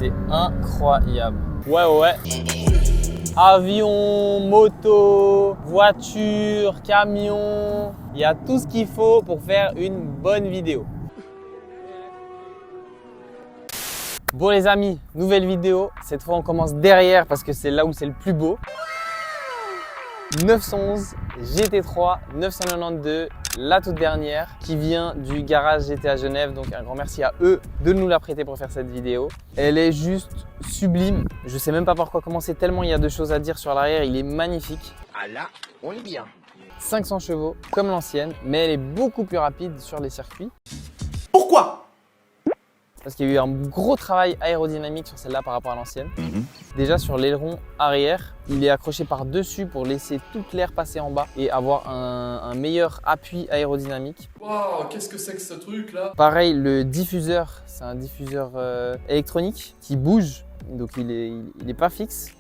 c'est incroyable. Ouais. Avion, moto, voiture, camion, il y a tout ce qu'il faut pour faire une bonne vidéo. Bon les amis, nouvelle vidéo. Cette fois on commence derrière parce que c'est là où c'est le plus beau. 911 GT3 992, la toute dernière qui vient du garage GT à Genève. Donc un grand merci à eux de nous la prêter pour faire cette vidéo. Elle est juste sublime. Je sais même pas par quoi commencer tellement il y a de choses à dire sur l'arrière. Il est magnifique. Ah là, on est bien. 500 chevaux comme l'ancienne, mais elle est beaucoup plus rapide sur les circuits. Pourquoi? Parce qu'il y a eu un gros travail aérodynamique sur celle-là par rapport à l'ancienne. Déjà sur l'aileron arrière, il est accroché par-dessus pour laisser toute l'air passer en bas et avoir un meilleur appui aérodynamique. Waouh, qu'est-ce que c'est que ce truc là? Pareil, le diffuseur, c'est un diffuseur électronique qui bouge, donc il est pas fixe.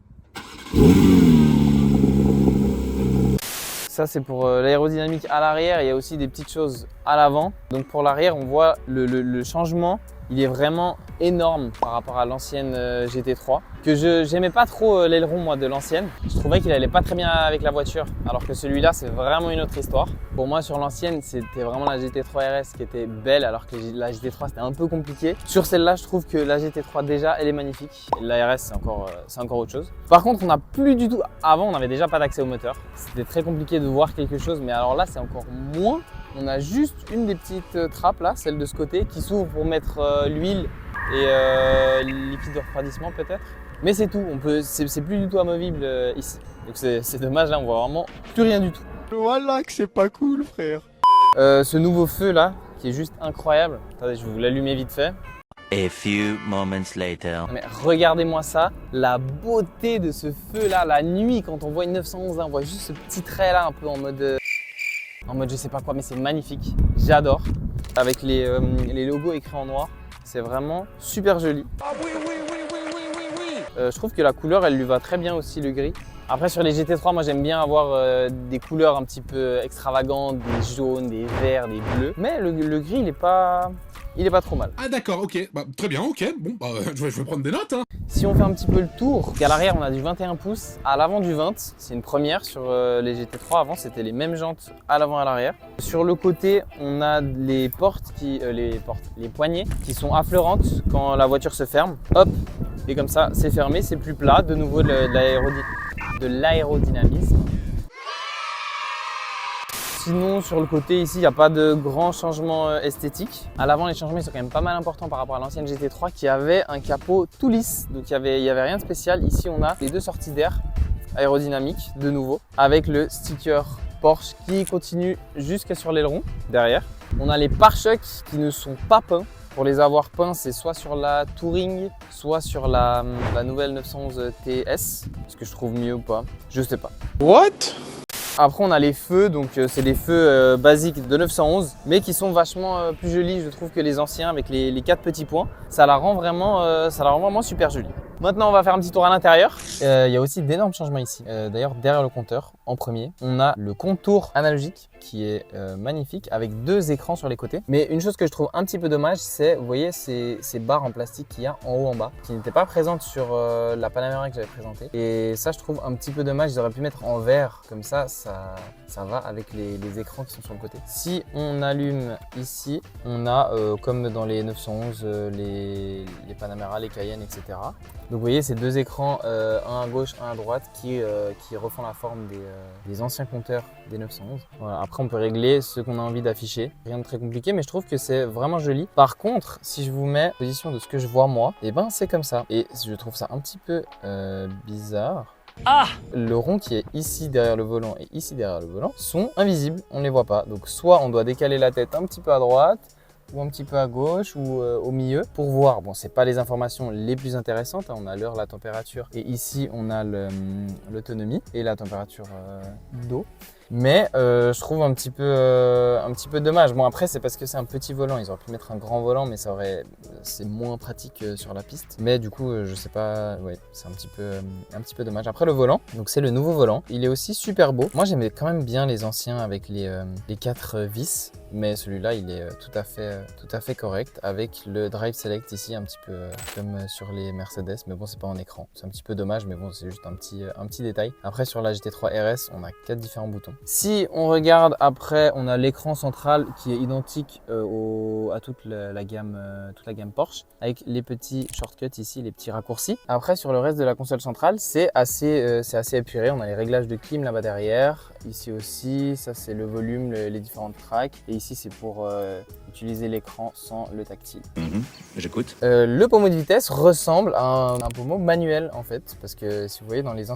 Ça c'est pour l'aérodynamique à l'arrière, il y a aussi des petites choses à l'avant. Donc pour l'arrière, on voit le changement. Il est vraiment énorme par rapport à l'ancienne GT3. Que j'aimais pas trop l'aileron moi de l'ancienne. Je trouvais qu'il allait pas très bien avec la voiture. Alors que celui-là c'est vraiment une autre histoire. Pour moi sur l'ancienne c'était vraiment la GT3 RS qui était belle. Alors que la GT3 c'était un peu compliqué. Sur celle-là je trouve que la GT3 déjà elle est magnifique. Et la RS c'est encore autre chose. Par contre on n'a plus du tout. Avant on n'avait déjà pas d'accès au moteur. C'était très compliqué de voir quelque chose. Mais alors là c'est encore moins. On a juste une des petites trappes là, celle de ce côté, qui s'ouvre pour mettre l'huile et liquide de refroidissement peut-être. Mais c'est tout, c'est plus du tout amovible ici. Donc c'est dommage, là on voit vraiment plus rien du tout. Voilà que c'est pas cool, frère. Ce nouveau feu là, qui est juste incroyable. Attendez, je vais vous l'allumer vite fait. A few moments later. Mais regardez-moi ça, la beauté de ce feu là, la nuit quand on voit une 911 là, on voit juste ce petit trait là un peu en mode je sais pas quoi, mais c'est magnifique. J'adore. Avec les logos écrits en noir, c'est vraiment super joli. Ah oui. Je trouve que la couleur, elle lui va très bien aussi, le gris. Après, sur les GT3, moi j'aime bien avoir des couleurs un petit peu extravagantes, des jaunes, des verts, des bleus. Mais le gris, il est pas trop mal. Ah d'accord, ok, bah, très bien, ok, bon, bah, je vais prendre des notes, hein. Si on fait un petit peu le tour, à l'arrière on a du 21 pouces, à l'avant du 20, c'est une première sur les GT3, avant c'était les mêmes jantes à l'avant et à l'arrière. Sur le côté, on a les poignées qui sont affleurantes quand la voiture se ferme. Hop, et comme ça c'est fermé, c'est plus plat, de nouveau de l'aérodynamisme. Sinon, sur le côté ici, il n'y a pas de grands changements esthétiques. À l'avant, les changements sont quand même pas mal importants par rapport à l'ancienne GT3 qui avait un capot tout lisse. Donc il y avait rien de spécial. Ici, on a les deux sorties d'air aérodynamiques de nouveau avec le sticker Porsche qui continue jusqu'à sur l'aileron derrière. On a les pare-chocs qui ne sont pas peints. Pour les avoir peints, c'est soit sur la Touring, soit sur la nouvelle 911 TS. Est-ce que je trouve mieux ou pas? Je sais pas. What? Après on a les feux, donc c'est les feux basiques de 911 mais qui sont vachement plus jolis je trouve que les anciens avec les 4 petits points. Ça la rend vraiment super jolie. Maintenant on va faire un petit tour à l'intérieur. Il y a aussi d'énormes changements ici. D'ailleurs derrière le compteur, en premier, on a le contour analogique qui est magnifique avec 2 écrans sur les côtés. Mais une chose que je trouve un petit peu dommage, c'est, vous voyez ces barres en plastique qu'il y a en haut en bas, qui n'étaient pas présentes sur la Panamera que j'avais présentée. Et ça je trouve un petit peu dommage, ils auraient pu mettre en verre, comme ça va avec les écrans qui sont sur le côté. Si on allume ici, on a comme dans les 911, les Panamera, les Cayenne, etc. Donc vous voyez ces 2 écrans, un à gauche, un à droite, qui refont la forme des anciens compteurs des 911. Voilà. Après on peut régler ce qu'on a envie d'afficher. Rien de très compliqué, mais je trouve que c'est vraiment joli. Par contre, si je vous mets en position de ce que je vois moi, et ben c'est comme ça. Et je trouve ça un petit peu bizarre. Ah! Le rond qui est ici derrière le volant et ici derrière le volant sont invisibles, on ne les voit pas. Donc soit on doit décaler la tête un petit peu à droite, ou un petit peu à gauche ou au milieu pour voir. Bon, c'est pas les informations les plus intéressantes, hein. On a l'heure, la température et ici on a l'autonomie et la température d'eau. Mais je trouve un petit peu dommage. Bon après c'est parce que c'est un petit volant, ils auraient pu mettre un grand volant mais c'est moins pratique sur la piste. Mais du coup je sais pas, ouais, c'est un petit peu dommage. Après le volant, donc c'est le nouveau volant, il est aussi super beau. Moi j'aimais quand même bien les anciens avec les 4 vis, mais celui-là il est tout à fait correct avec le Drive Select ici un petit peu comme sur les Mercedes, mais bon c'est pas en écran, c'est un petit peu dommage, mais bon c'est juste un petit détail. Après sur la GT3 RS on a 4 différents boutons. Si on regarde après, on a l'écran central qui est identique à toute la gamme Porsche avec les petits shortcuts ici, les petits raccourcis. Après sur le reste de la console centrale c'est assez épuré, on a les réglages de clim là-bas derrière, ici aussi, ça c'est le volume, les différentes tracks, et ici c'est pour utiliser l'écran sans le tactile. J'écoute. Le pommeau de vitesse ressemble à un pommeau manuel en fait, parce que si vous voyez dans les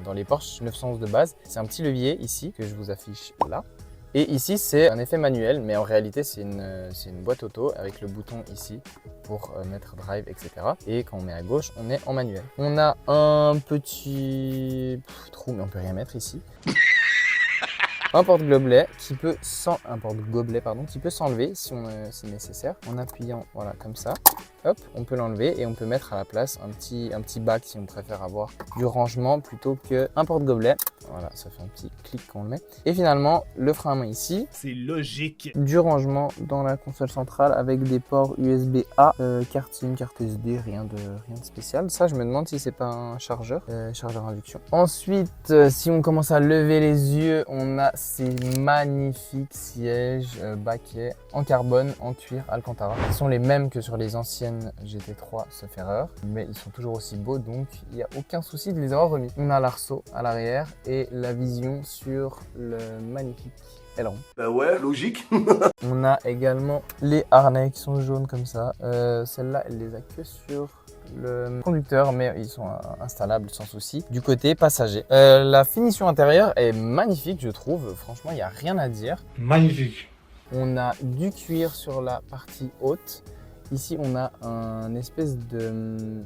dans les Porsche 911 de base, c'est un petit levier ici que je vous affiche là. Et ici c'est un effet manuel, mais en réalité c'est une boîte auto avec le bouton ici pour mettre drive, etc. Et quand on met à gauche, on est en manuel. On a un petit trou, mais on peut rien mettre ici. Un porte-gobelet qui peut s'enlever si c'est nécessaire en appuyant voilà comme ça. Hop, on peut l'enlever et on peut mettre à la place un petit bac si on préfère avoir du rangement plutôt qu'un porte-gobelet. Voilà, ça fait un petit clic quand on le met. Et finalement, le frein à main ici. C'est logique. Du rangement dans la console centrale avec des ports USB-A, carte SIM, carte SD, rien de spécial. Ça, je me demande si c'est pas un chargeur induction. Ensuite, si on commence à lever les yeux, on a ces magnifiques sièges baquets en carbone, en cuir Alcantara. Ils sont les mêmes que sur les anciennes GT3, sauf erreur, mais ils sont toujours aussi beaux, donc il n'y a aucun souci de les avoir remis. On a l'arceau à l'arrière et la vision sur le magnifique aileron. Bah ouais, logique. On a également les harnais qui sont jaunes comme ça. Celle-là, elle les a que sur le conducteur, mais ils sont installables sans souci. Du côté passager, la finition intérieure est magnifique, je trouve. Franchement, il n'y a rien à dire. Magnifique. On a du cuir sur la partie haute. Ici, on a un espèce de...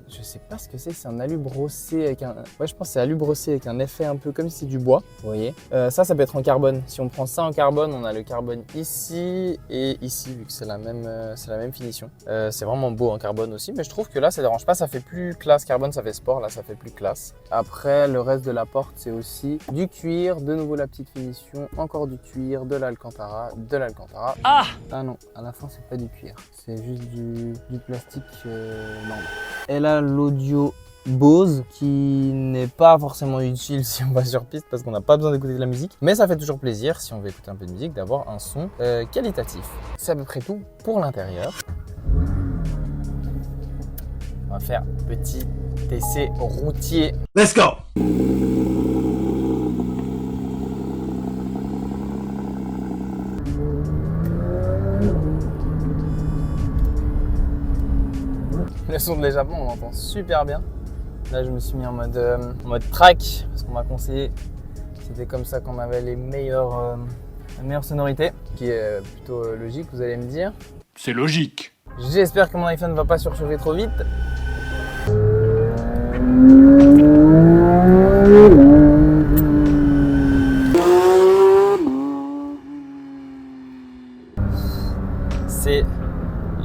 Je sais pas ce que c'est un alu brossé avec un... Ouais, je pense que c'est alu brossé avec un effet un peu comme si c'est du bois, vous voyez. Ça peut être en carbone. Si on prend ça en carbone, on a le carbone ici et ici, vu que c'est la même finition. C'est vraiment beau en carbone aussi, mais je trouve que là, ça dérange pas. Ça fait plus classe. Carbone, ça fait sport. Là, ça fait plus classe. Après, le reste de la porte, c'est aussi du cuir. De nouveau, la petite finition. Encore du cuir, de l'Alcantara, Ah non, à la fin, c'est pas du cuir. C'est juste du plastique normal. Elle a l'audio Bose qui n'est pas forcément utile si on va sur piste parce qu'on n'a pas besoin d'écouter de la musique, mais ça fait toujours plaisir si on veut écouter un peu de musique d'avoir un son qualitatif. C'est à peu près tout pour l'intérieur. On va faire petit essai routier. Let's go. Le son de l'échappement, on l'entend super bien. Là, je me suis mis en mode track parce qu'on m'a conseillé. C'était comme ça qu'on avait les meilleures sonorités, qui est plutôt logique, vous allez me dire. C'est logique. J'espère que mon iPhone ne va pas surchauffer trop vite.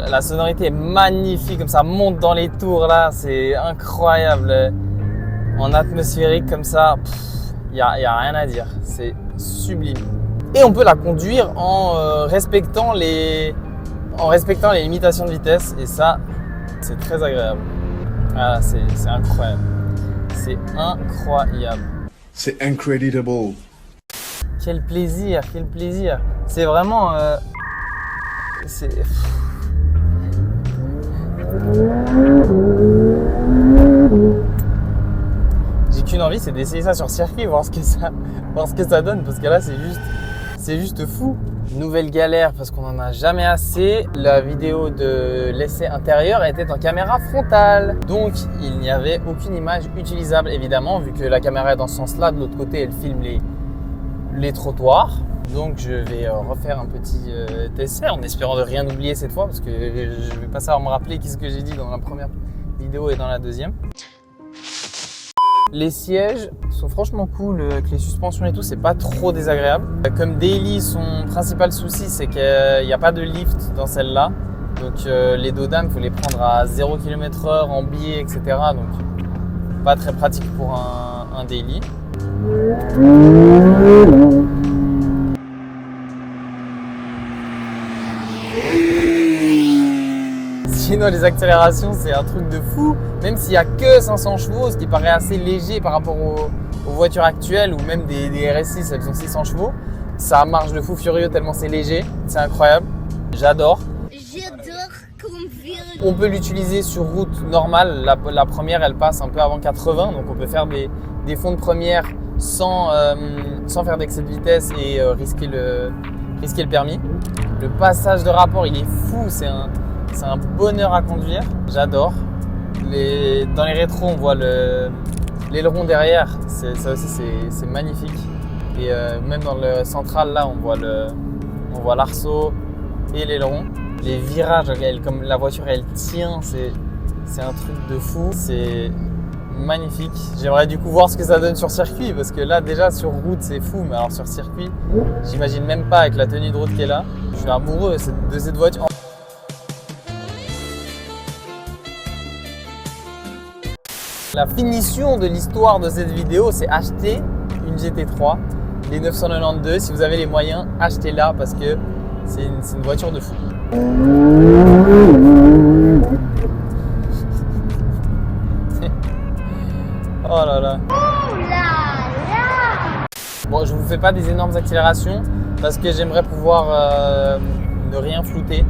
La sonorité est magnifique, comme ça monte dans les tours là, c'est incroyable. En atmosphérique comme ça, il n'y a rien à dire, c'est sublime. Et on peut la conduire en respectant les limitations de vitesse, et ça, c'est très agréable. Ah, c'est incroyable. C'est incroyable. C'est incredible. Quel plaisir, quel plaisir. C'est vraiment... J'ai qu'une envie, c'est d'essayer ça sur circuit, voir ce que ça donne, parce que là c'est juste fou. Nouvelle galère parce qu'on n'en a jamais assez. La vidéo de l'essai intérieur était en caméra frontale, donc il n'y avait aucune image utilisable évidemment, vu que la caméra est dans ce sens-là. De l'autre côté, elle filme les trottoirs. Donc je vais refaire un petit essai en espérant de rien oublier cette fois, parce que je vais pas savoir me rappeler qu'est-ce que j'ai dit dans la première vidéo et dans la deuxième. Les sièges sont franchement cool avec les suspensions et tout, c'est pas trop désagréable. Comme daily, son principal souci c'est qu'il n'y a pas de lift dans celle-là. Donc les dos d'âne, il faut les prendre à 0 km/h en biais, etc. Donc pas très pratique pour un daily. Sinon les accélérations c'est un truc de fou, même s'il n'y a que 500 chevaux, ce qui paraît assez léger par rapport aux voitures actuelles ou même des RS6, elles ont 600 chevaux. Ça marche de fou furieux tellement c'est léger, c'est incroyable, j'adore. J'adore conduire. On peut l'utiliser sur route normale, la première elle passe un peu avant 80, donc on peut faire des fonds de première sans faire d'excès de vitesse et risquer le permis. Le passage de rapport il est fou, c'est un bonheur à conduire, j'adore. Dans les rétros, on voit l'aileron derrière, ça aussi c'est magnifique. Et même dans le central, là, on voit l'arceau et l'aileron. Les virages, comme la voiture elle tient, c'est un truc de fou, c'est magnifique. J'aimerais du coup voir ce que ça donne sur circuit, parce que là déjà sur route c'est fou, mais alors sur circuit, j'imagine même pas avec la tenue de route qui est là. Je suis amoureux de cette voiture. La finition de l'histoire de cette vidéo, c'est acheter une GT3, les 992. Si vous avez les moyens, achetez-la parce que c'est une voiture de fou. Oh là là. Bon, je vous fais pas des énormes accélérations parce que j'aimerais pouvoir ne rien flouter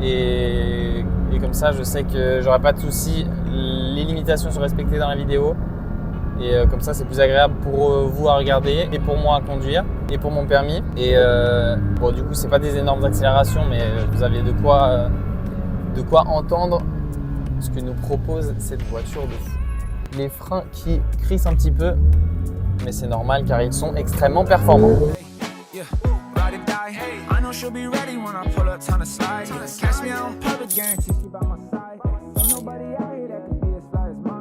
et comme ça je sais que j'aurai pas de soucis, les limitations sont respectées dans la vidéo et comme ça c'est plus agréable pour vous à regarder et pour moi à conduire et pour mon permis. Et bon, du coup c'est pas des énormes accélérations, mais vous avez de quoi entendre ce que nous propose cette voiture de fou. Les freins qui crissent un petit peu, mais c'est normal car ils sont extrêmement performants. Ride or die, hey, I know she'll be ready when I pull up, time to slide. Catch me out in public, guarantee she by my side.